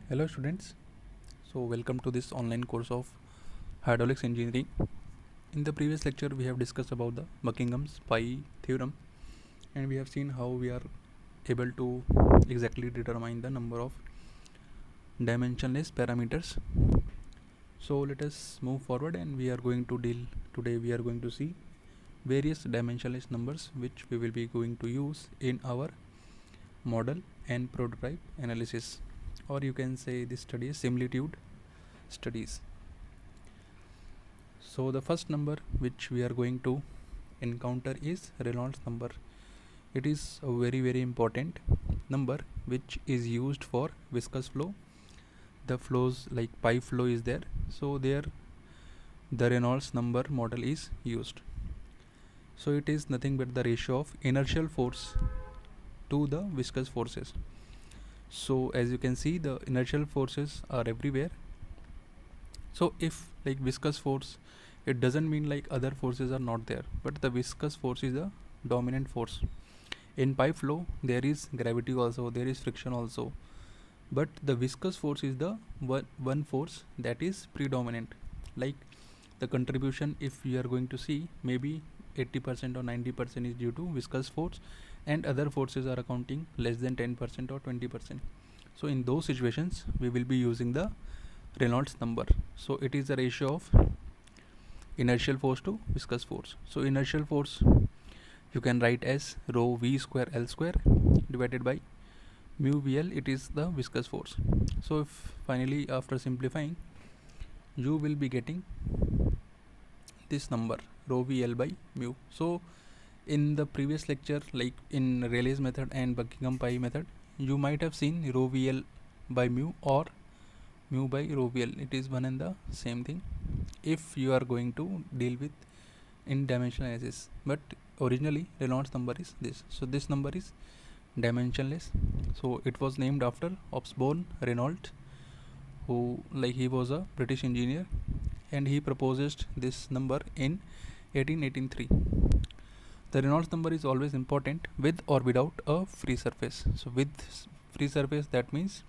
Hello students, so welcome to this online course of hydraulics engineering. In the previous lecture we have discussed about the Buckingham's pi theorem and we have seen how we are able to exactly determine the number of dimensionless parameters. So let us move forward and we are going to see various dimensionless numbers which we will be going to use in our model and prototype analysis, or you can say this study is similitude studies. So the first number which we are going to encounter is Reynolds number. It is a very important number which is used for viscous flow. The flows like pipe flow is there, so there the Reynolds number model is used. So it is nothing but the ratio of inertial force to the viscous forces. So as you can see, the inertial forces are everywhere. So if like viscous force, it doesn't mean like other forces are not there, but the viscous force is the dominant force. In pipe flow there is gravity also, there is friction also, but the viscous force is the one force that is predominant. Like the contribution, if you are going to see, maybe 80% or 90% is due to viscous force and other forces are accounting less than 10% or 20%. So in those situations we will be using the Reynolds number. So it is the ratio of inertial force to viscous force. So inertial force you can write as rho v square L square divided by mu VL, it is the viscous force. So if finally after simplifying you will be getting this number rho VL by mu. So in the previous lecture, like in Rayleigh's method and Buckingham pi method, you might have seen rho VL by mu or mu by rho VL. It is one and the same thing if you are going to deal with in dimensional analysis, but originally Reynolds number is this. So this number is dimensionless. So it was named after Osborne Reynolds, who he was a British engineer and he proposed this number in 1883. The Reynolds number is always important with or without a free surface. So with free surface, that means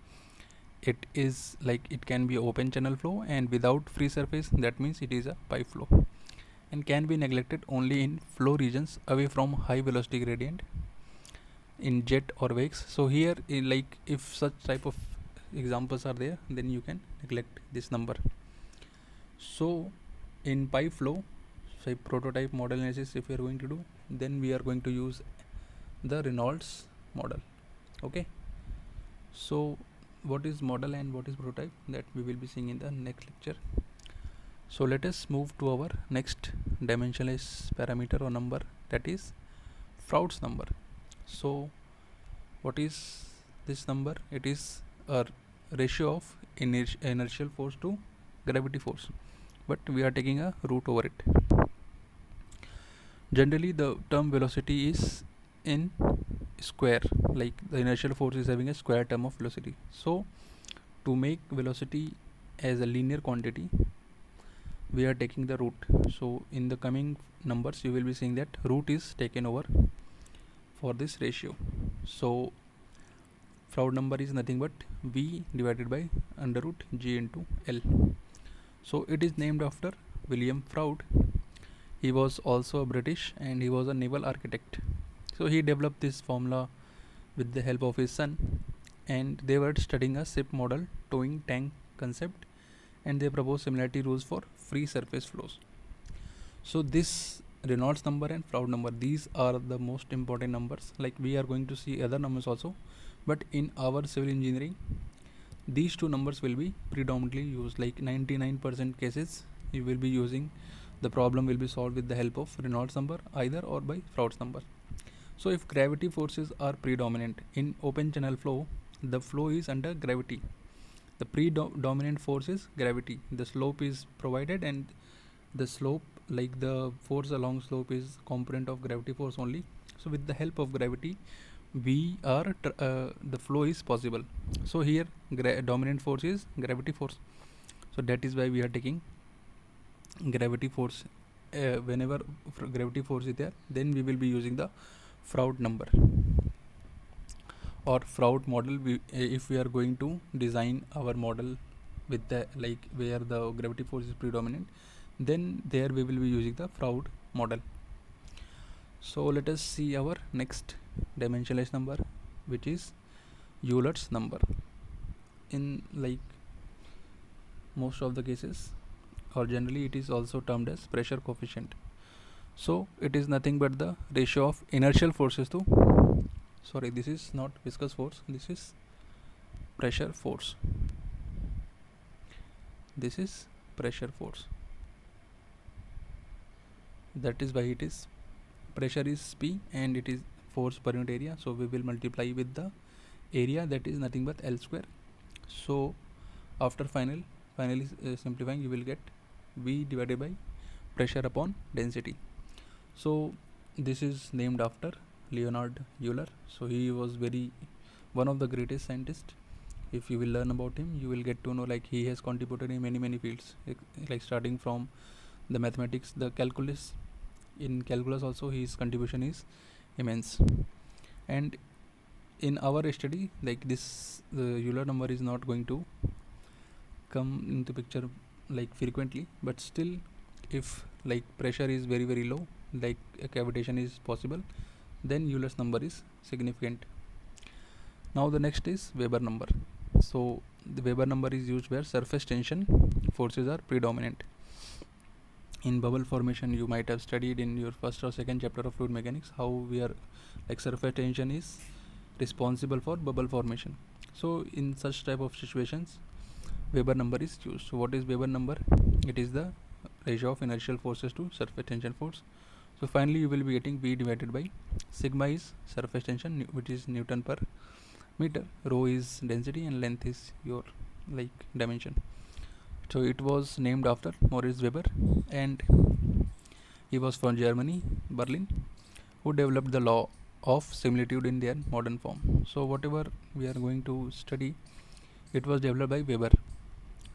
it is like it can be open channel flow, and without free surface, that means it is a pipe flow, and can be neglected only in flow regions away from high velocity gradient in jet or wakes. So here if such type of examples are there, then you can neglect this number. So in pipe flow, say prototype model analysis, if we are going to do, then we are going to use the Reynolds model. Okay, so what is model and what is prototype, that we will be seeing in the next lecture. So let us move to our next dimensionless parameter or number, that is Froude's number. So what is this number? It is a ratio of inertial force to gravity force, but we are taking a root over it. Generally the term velocity is in square, like the inertial force is having a square term of velocity. So to make velocity as a linear quantity, we are taking the root. So in the coming numbers you will be seeing that root is taken over for this ratio. So Froude number is nothing but v divided by under root g into L. So it is named after William Froude. He was also a British and he was a naval architect. So he developed this formula with the help of his son, and they were studying a ship model towing tank concept, and they proposed similarity rules for free surface flows. So this Reynolds number and Froude number, these are the most important numbers. Like we are going to see other numbers also, but in our civil engineering these two numbers will be predominantly used. Like 99% cases you will be using, the problem will be solved with the help of Reynolds number either or by Froude's number. So if gravity forces are predominant in open channel flow, the flow is under gravity. The predominant force is gravity. The slope is provided, and the slope, like the force along slope, is component of gravity force only. So with the help of gravity the flow is possible. So here dominant force is gravity force. So that is why we are taking gravity force. Whenever gravity force is there, then we will be using the Froude number. or Froude model, if we are going to design our model with the like where the gravity force is predominant, then there we will be using the Froude model. So let us see our next dimensionless number, which is Euler's number. In like most of the cases, or generally it is also termed as pressure coefficient. So it is nothing but the ratio of inertial forces to, sorry, this is not viscous force, this is pressure force. This is pressure force. That is why it is pressure is P and it is force per unit area. So we will multiply with the area, that is nothing but L square. So after finally simplifying, you will get V divided by pressure upon density. So this is named after Leonhard Euler. So he was one of the greatest scientists. If you will learn about him, you will get to know like he has contributed in many fields, like starting from the mathematics, the calculus. In calculus also his contribution is immense. And in our study, like this, the Euler number is not going to come into picture like frequently, but still, if like pressure is very low, like a cavitation is possible, then Euler's number is significant. Now the next is Weber number. So the Weber number is used where surface tension forces are predominant. In bubble formation, you might have studied in your first or second chapter of fluid mechanics how we are like surface tension is responsible for bubble formation. So in such type of situations, Weber number is used. So what is Weber number? It is the ratio of inertial forces to surface tension force. So finally you will be getting V divided by sigma is surface tension, which is Newton per meter, rho is density, and length is your like dimension. So it was named after Maurice Weber, and he was from Germany, Berlin, who developed the law of similitude in their modern form. So whatever we are going to study, it was developed by Weber.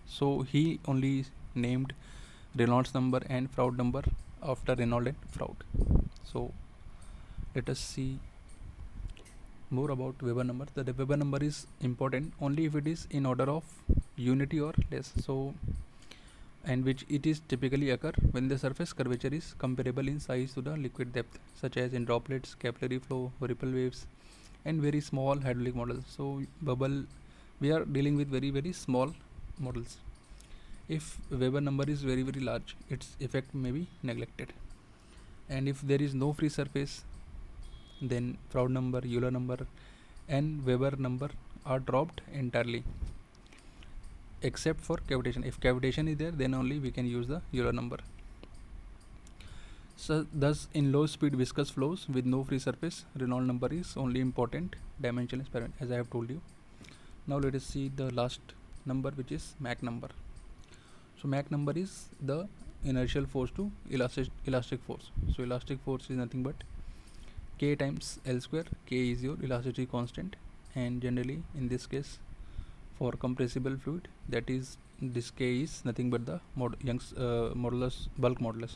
So he only named Reynolds number and Froude number after Reynolds and Froude. So let us see more about Weber number. The Weber number is important only if it is in order of unity or less. So, and which it is typically occur when the surface curvature is comparable in size to the liquid depth, such as in droplets, capillary flow, ripple waves, and very small hydraulic models. So bubble, we are dealing with very small models. If Weber number is very large, its effect may be neglected. And if there is no free surface, then Froude number, Euler number, and Weber number are dropped entirely, except for cavitation. If cavitation is there, then only we can use the Euler number. So thus in low speed viscous flows with no free surface, Reynolds number is only important dimensionless parameter, as I have told you. Now let us see the last number, which is Mach number. So Mach number is the inertial force to elastic force. So elastic force is nothing but K times L square. K is your elasticity constant, and generally in this case for compressible fluid, that is this K is nothing but the Young's modulus, bulk modulus.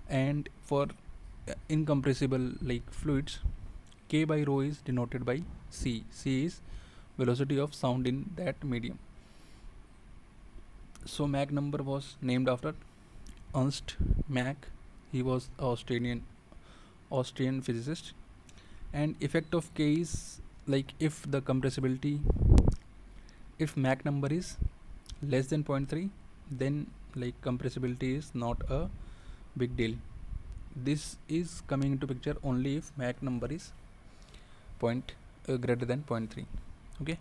And for incompressible like fluids, K by rho is denoted by C. C is velocity of sound in that medium. So Mach number was named after Ernst Mach. He was Austrian physicist. And effect of K is like if the compressibility, if Mach number is less than 0.3, then like compressibility is not a big deal. This is coming into picture only if Mach number is greater than 0.3. Okay.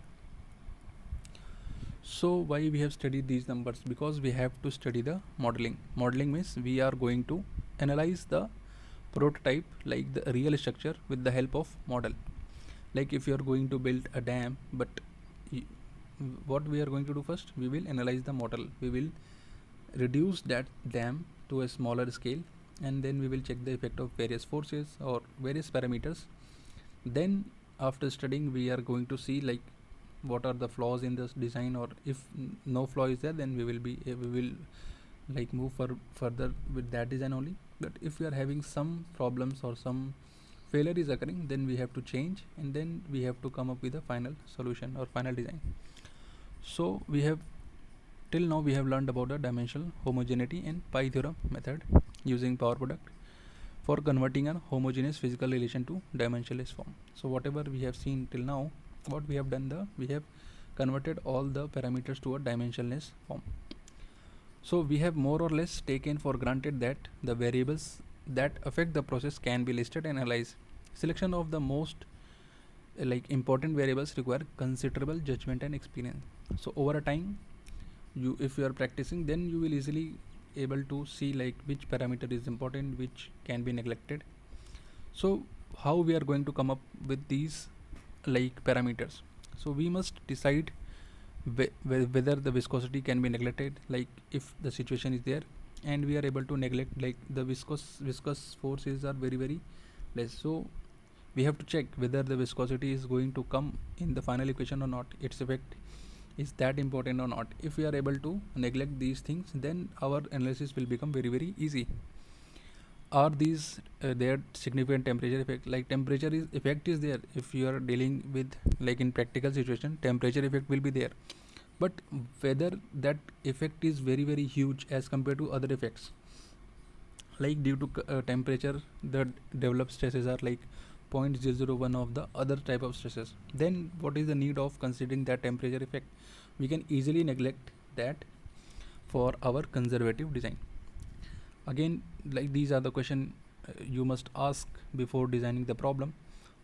So why we have studied these numbers? Because we have to study the modeling. Modeling means we are going to analyze the prototype, like the real structure, with the help of model. Like if you are going to build a dam, but what we are going to do first, we will analyze the model. We will reduce that dam to a smaller scale, and then we will check the effect of various forces or various parameters. Then after studying, we are going to see like what are the flaws in this design, or if no flaw is there, then we will like move further with that design only. But if we are having some problems or some failure is occurring, then we have to change, and then we have to come up with a final solution or final design. So we have, till now we have learned about the dimensional homogeneity and pi theorem method using power product for converting a homogeneous physical relation to dimensionless form. So whatever we have seen till now, what we have done, we have converted all the parameters to a dimensionless form. So we have more or less taken for granted that the variables that affect the process can be listed and analyzed. Selection of the most important variables require considerable judgment and experience. So over a time, if you are practicing, then you will easily able to see which parameter is important, which can be neglected. So how we are going to come up with these parameters? So we must decide whether the viscosity can be neglected, if the situation is there and we are able to neglect the viscous forces are very less. So we have to check whether the viscosity is going to come in the final equation or not, its effect is that important or not. If we are able to neglect these things, then our analysis will become very easy. Are these there significant temperature effect? Temperature is effect is there. If you are dealing with in practical situation, temperature effect will be there, but whether that effect is very huge as compared to other effects, due to temperature, the developed stresses are 0.001 of the other type of stresses, then what is the need of considering that temperature effect? We can easily neglect that for our conservative design. Again, these are the question you must ask before designing the problem,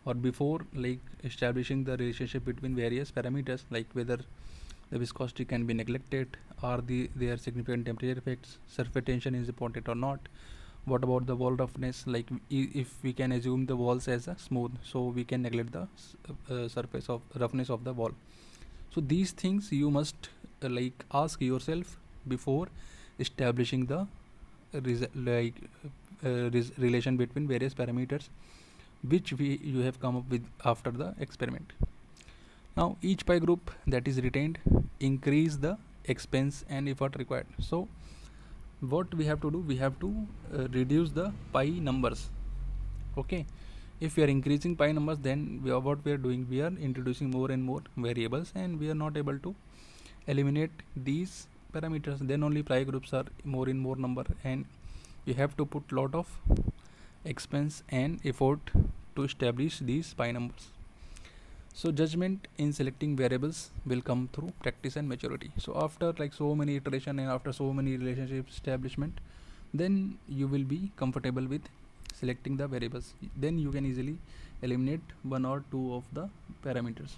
or before establishing the relationship between various parameters, whether the viscosity can be neglected, are there significant temperature effects, surface tension is important or not, what about the wall roughness, if we can assume the walls as a smooth, so we can neglect the surface of roughness of the wall. So these things you must ask yourself before establishing the relation between various parameters which you have come up with after the experiment. Now each pi group that is retained increase the expense and effort required. So what we have to do, we have to reduce the pi numbers. Okay, if we are increasing pi numbers, then what we are doing, we are introducing more and more variables and we are not able to eliminate these parameters. Then only pi groups are more in more number and you have to put lot of expense and effort to establish these pi numbers. So judgment in selecting variables will come through practice and maturity. So after so many iteration and after so many relationship establishment, then you will be comfortable with selecting the variables. Then you can easily eliminate one or two of the parameters.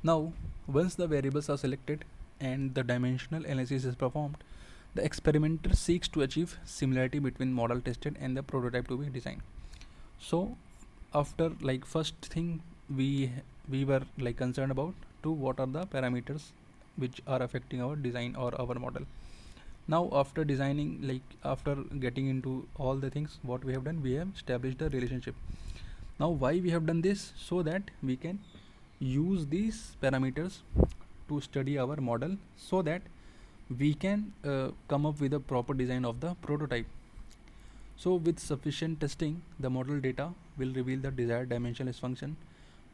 Now once the variables are selected and the dimensional analysis is performed, the experimenter seeks to achieve similarity between model tested and the prototype to be designed. So after first thing we were concerned about to what are the parameters which are affecting our design or our model. Now after designing, after getting into all the things, what we have done, we have established the relationship. Now why we have done this? So that we can use these parameters to study our model, so that we can come up with a proper design of the prototype. So with sufficient testing, the model data will reveal the desired dimensionless function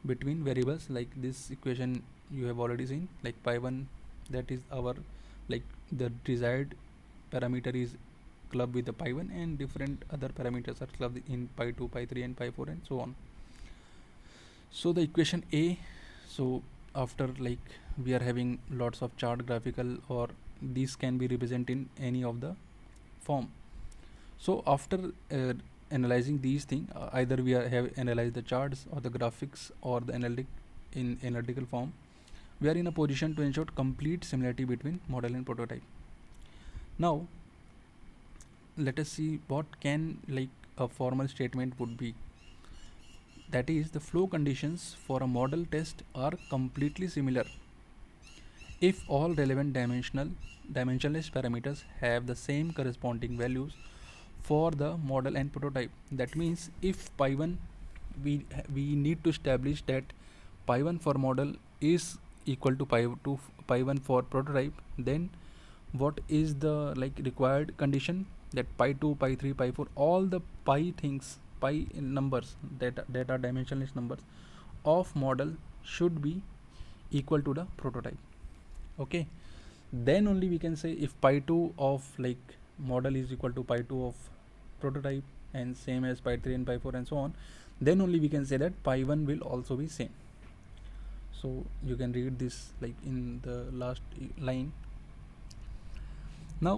between variables. This equation you have already seen, pi1, that is our the desired parameter is clubbed with the pi1 and different other parameters are clubbed in pi2, pi3 and pi4 and so on. So the equation A, so after we are having lots of chart graphical, or these can be represented in any of the form. So after analyzing these things, either we have analyzed the charts or the graphics or the analytical form, we are in a position to ensure complete similarity between model and prototype. Now let us see what can a formal statement would be. That is, the flow conditions for a model test are completely similar if all relevant dimensionless parameters have the same corresponding values for the model and prototype. That means if pi1, we need to establish that pi1 for model is equal to pi2 pi1 for prototype, then what is the required condition, that pi2 pi3 pi4 all the pi things, pi numbers that are dimensionless numbers of model should be equal to the prototype. Okay, then only we can say if pi2 of like model is equal to pi2 of prototype and same as pi3 and pi4 and so on, then only we can say that pi1 will also be same. So you can read this like in the last line. Now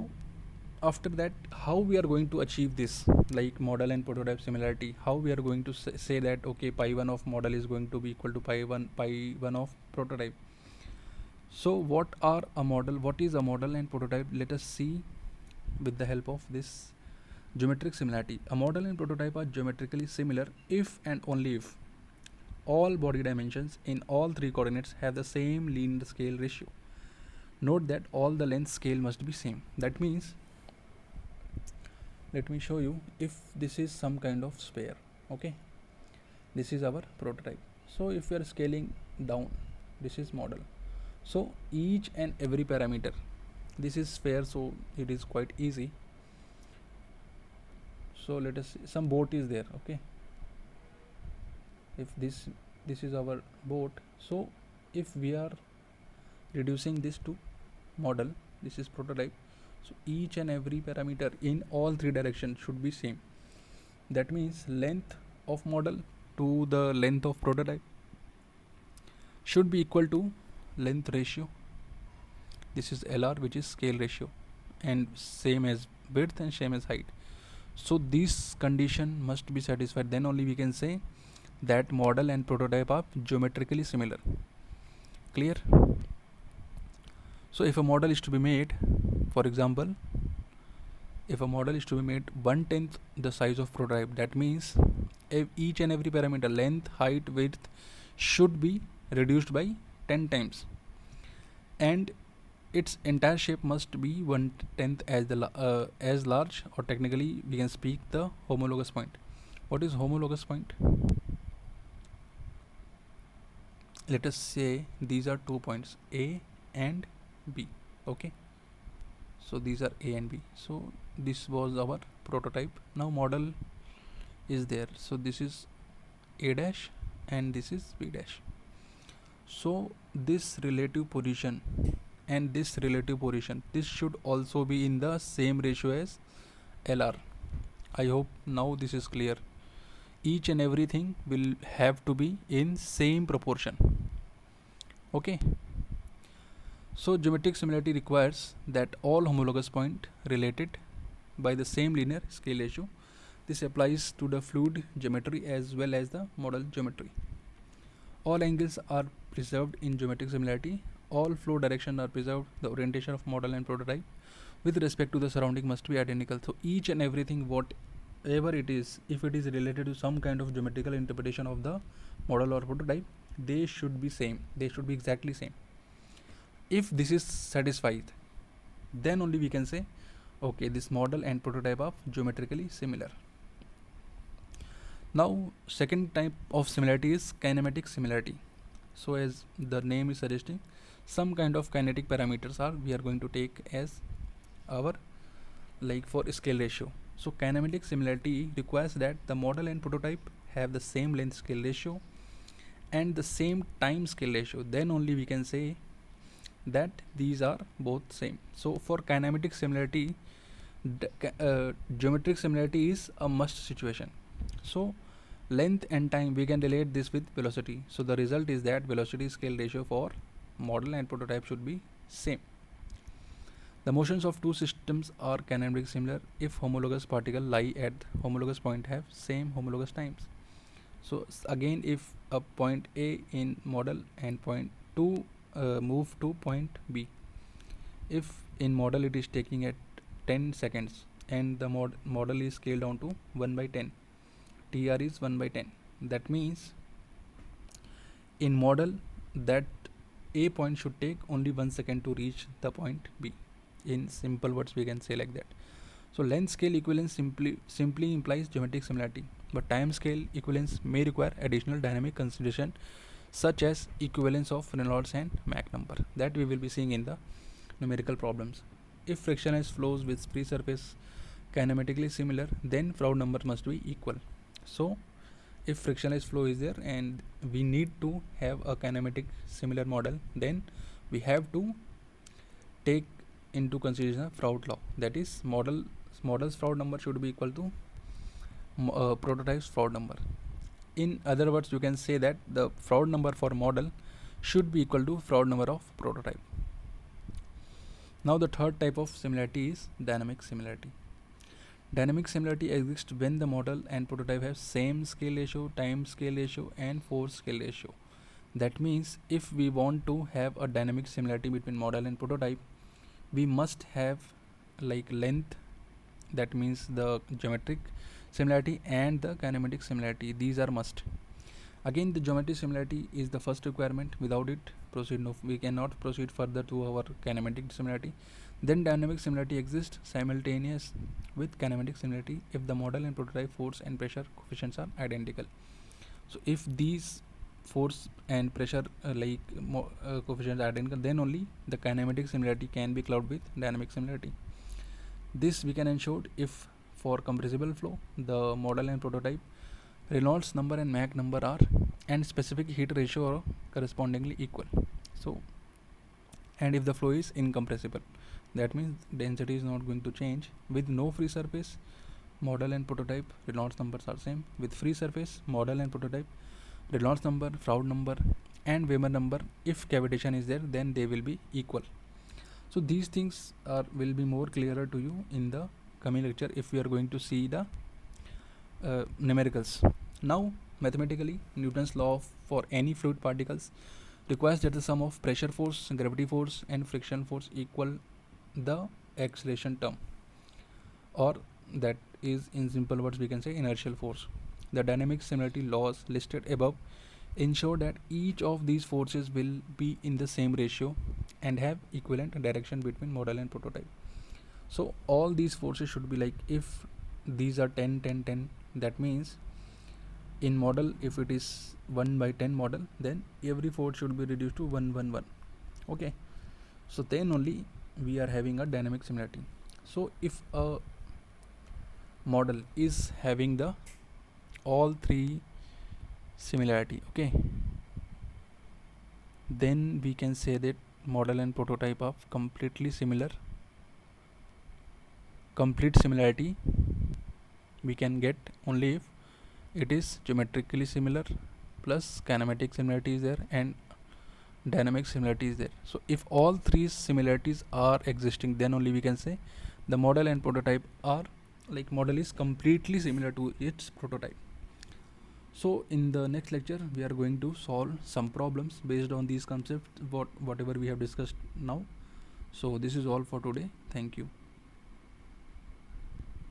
after that, how we are going to achieve this like model and prototype similarity? How we are going to say that okay, pi1 of model is going to be equal to pi1 of prototype? So what is a model and prototype? Let us see with the help of this geometric similarity. A model and prototype are geometrically similar if and only if all body dimensions in all three coordinates have the same linear scale ratio. Note that all the length scale must be same. That means, let me show you. If this is some kind of sphere, okay, this is our prototype. So if we are scaling down, this is model. So each and every parameter, this is sphere, so it is quite easy. So let us see, some boat is there, okay. If this is our boat, so if we are reducing this to model, this is prototype, so each and every parameter in all three directions should be same. That means length of model to the length of prototype should be equal to length ratio. This is LR, which is scale ratio, and same as width and same as height. So this condition must be satisfied, then only we can say that model and prototype are geometrically similar. Clear? So if a model is to be made, for example, if a model is to be made 1/10 the size of prototype, that means each and every parameter, length, height, width, should be reduced by 10 times, and its entire shape must be 1/10 as large, or technically we can speak the homologous point. What is homologous point? Let us say these are 2 points, A and B. Okay, so these are A and B. So this was our prototype. Now model is there, so this is A dash and this is B dash. So this relative position and this relative position, this should also be in the same ratio as LR. I hope now this is clear. Each and everything will have to be in same proportion. Okay, so geometric similarity requires that all homologous points related by the same linear scale ratio. This applies to the fluid geometry as well as the model geometry. All angles are preserved in geometric similarity. All flow direction are preserved. The orientation of model and prototype with respect to the surrounding must be identical. So each and everything, whatever it is, if it is related to some kind of geometrical interpretation of the model or prototype, they should be same. They should be exactly same. If this is satisfied, then only we can say, okay, this model and prototype are geometrically similar. Now second type of similarity is kinematic similarity. So as the name is suggesting, some kind of kinetic parameters are we are going to take as our like for scale ratio. So kinematic similarity requires that the model and prototype have the same length scale ratio and the same time scale ratio. Then only we can say that these are both same. So for kinematic similarity, geometric similarity is a must situation. So length and time, we can relate this with velocity. So the result is that velocity scale ratio for model and prototype should be same. The motions of two systems are kinematically similar if homologous particles lie at homologous point have same homologous times. So again, if a point A in model and point 2 move to point B, if in model it is taking at 10 seconds and the model is scaled down to 1/10, TR is 1/10. That means in model that A point should take only 1 second to reach the point B. In simple words we can say like that. So length scale equivalence simply implies geometric similarity, but time scale equivalence may require additional dynamic consideration such as equivalence of Reynolds and Mach number, that we will be seeing in the numerical problems. If frictionless flows with free surface kinematically similar, then Froude number must be equal. So if frictionless flow is there and we need to have a kinematic similar model, then we have to take into consideration Froude law. That is, model's Froude number should be equal to prototype's Froude number. In other words, you can say that the Froude number for model should be equal to Froude number of prototype. Now the third type of similarity is dynamic similarity. Dynamic similarity exists when the model and prototype have same scale ratio, time scale ratio and force scale ratio. That means if we want to have a dynamic similarity between model and prototype, we must have like length, that means the geometric similarity, and the kinematic similarity. These are must. Again, the geometric similarity is the first requirement. Without it, we cannot proceed further to our kinematic similarity. Then dynamic similarity exists simultaneous with kinematic similarity if the model and prototype force and pressure coefficients are identical. So if these force and pressure coefficients are identical, then only the kinematic similarity can be clubbed with dynamic similarity. This we can ensure if for compressible flow the model and prototype Reynolds number and Mach number are and specific heat ratio are correspondingly equal. So, and if the flow is incompressible, that means density is not going to change. With no free surface, model and prototype Reynolds numbers are same. With free surface, model and prototype Reynolds number, Froude number and Weber number, if cavitation is there, then they will be equal. So these things will be more clearer to you in the coming lecture if we are going to see the numericals. Now mathematically, Newton's law for any fluid particles requires that the sum of pressure force, gravity force and friction force equal the acceleration term, or that is, in simple words, we can say inertial force. The dynamic similarity laws listed above ensure that each of these forces will be in the same ratio and have equivalent direction between model and prototype. So all these forces should be like, if these are 10 10 10, that means in model, if it is 1/10 model, then every force should be reduced to 1 1 1. Okay, so then only we are having a dynamic similarity. So if a model is having the all three similarity, okay, then we can say that model and prototype are completely similar. Complete similarity we can get only if it is geometrically similar plus kinematic similarity is there and dynamic similarity is there. So if all three similarities are existing, then only we can say the model and prototype are like, model is completely similar to its prototype. So in the next lecture we are going to solve some problems based on these concepts, whatever we have discussed now. So this is all for today. Thank you.